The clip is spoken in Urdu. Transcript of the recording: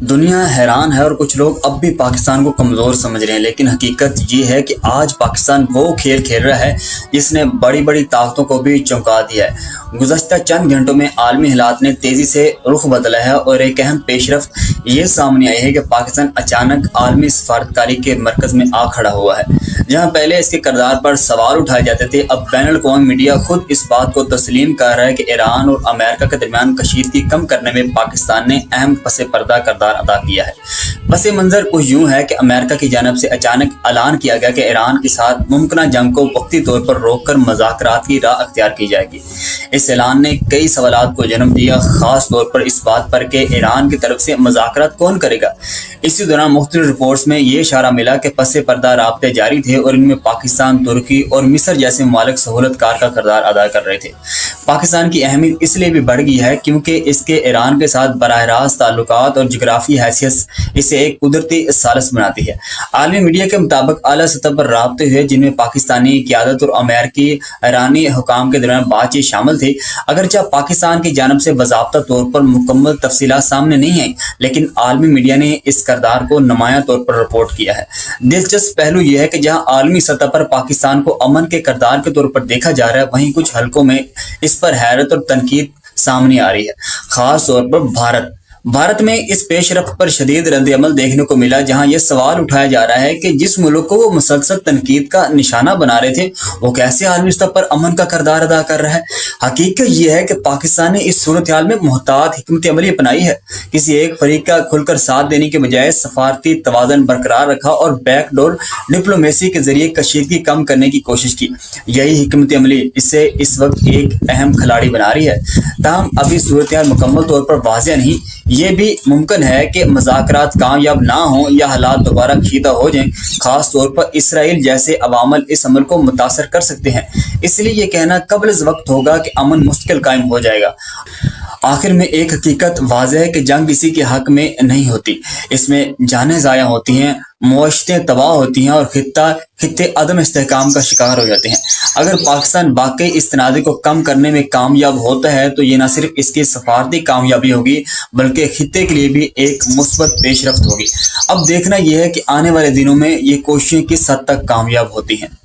دنیا حیران ہے اور کچھ لوگ اب بھی پاکستان کو کمزور سمجھ رہے ہیں، لیکن حقیقت یہ ہے کہ آج پاکستان وہ کھیل کھیل رہا ہے جس نے بڑی بڑی طاقتوں کو بھی چونکا دیا ہے۔ گزشتہ چند گھنٹوں میں عالمی حالات نے تیزی سے رخ بدلا ہے اور ایک اہم پیش رفت یہ سامنے آئی ہے کہ پاکستان اچانک عالمی سفارتکاری کے مرکز میں آ کھڑا ہوا ہے۔ جہاں پہلے اس کے کردار پر سوال اٹھائے جاتے تھے، اب بین الاقوامی میڈیا خود اس بات کو تسلیم کر رہا ہے کہ ایران اور امریکہ کے درمیان کشیدگی کم کرنے میں پاکستان نے اہم پس پردہ کردار ادا کیا ہے۔ پس منظر کچھ یوں ہے کہ امریکہ کی جانب سے اچانک اعلان کیا گیا کہ ایران کے ساتھ ممکنہ جنگ کو وقتی طور پر روک کر مذاکرات کی راہ اختیار کی جائے گی۔ اس اعلان نے کئی سوالات کو جنم دیا، خاص طور پر اس بات پر کہ ایران کی طرف سے مذاکرات کون کرے گا۔ اسی دوران مختلف رپورٹس میں یہ اشارہ ملا کہ پس پردہ رابطے جاری تھے اور ان میں پاکستان، ترکی اور مصر جیسے ممالک سہولت کار کا کردار ادا کر رہے تھے۔ پاکستان کی اہمیت اس لیے بھی بڑھ گئی ہے کیونکہ اس کے ایران کے ساتھ براہ راست تعلقات اور جغرافی حیثیت اسے ایک قدرتی ثالث بناتی ہے۔ عالمی میڈیا کے مطابق اعلیٰ سطح پر رابطے ہوئے جن میں پاکستانی قیادت اور امریکی ایرانی حکام کے درمیان بات چیت شامل تھی۔ اگرچہ پاکستان کی جانب سے باضابطہ طور پر مکمل تفصیلات سامنے نہیں آئیں، لیکن عالمی میڈیا نے اس کردار کو نمایاں طور پر رپورٹ کیا ہے۔ دلچسپ پہلو یہ ہے کہ جہاں عالمی سطح پر پاکستان کو امن کے کردار کے طور پر دیکھا جا رہا ہے، وہیں کچھ حلقوں میں اس پر حیرت اور تنقید سامنے آ رہی ہے، خاص طور پر بھارت میں اس پیش رفت پر شدید رد عمل دیکھنے کو ملا، جہاں یہ سوال اٹھایا جا رہا ہے کہ جس ملک کو وہ مسلسل تنقید کا نشانہ بنا رہے تھے، وہ کیسے عالمی سطح پر امن کا کردار ادا کر رہا ہے۔ حقیقت یہ ہے کہ پاکستان نے اس صورتحال میں محتاط حکمت عملی اپنائی ہے، کسی ایک فریق کا کھل کر ساتھ دینے کے بجائے سفارتی توازن برقرار رکھا اور بیک ڈور ڈپلومیسی کے ذریعے کشیدگی کم کرنے کی کوشش کی۔ یہی حکمت عملی اسے اس وقت ایک اہم کھلاڑی بنا رہی ہے۔ تاہم ابھی صورتحال مکمل طور پر واضح نہیں۔ یہ بھی ممکن ہے کہ مذاکرات کامیاب نہ ہوں یا حالات دوبارہ کشیدہ ہو جائیں، خاص طور پر اسرائیل جیسے عوامل اس عمل کو متاثر کر سکتے ہیں۔ اس لیے یہ کہنا قبل از وقت ہوگا کہ امن مستقل قائم ہو جائے گا۔ آخر میں ایک حقیقت واضح ہے کہ جنگ کسی کے حق میں نہیں ہوتی، اس میں جانیں ضائع ہوتی ہیں، معیشتیں تباہ ہوتی ہیں اور خطے عدم استحکام کا شکار ہو جاتے ہیں۔ اگر پاکستان واقعی اس تنازع کو کم کرنے میں کامیاب ہوتا ہے تو یہ نہ صرف اس کی سفارتی کامیابی ہوگی بلکہ خطے کے لیے بھی ایک مثبت پیش رفت ہوگی۔ اب دیکھنا یہ ہے کہ آنے والے دنوں میں یہ کوششیں کس حد تک کامیاب ہوتی ہیں۔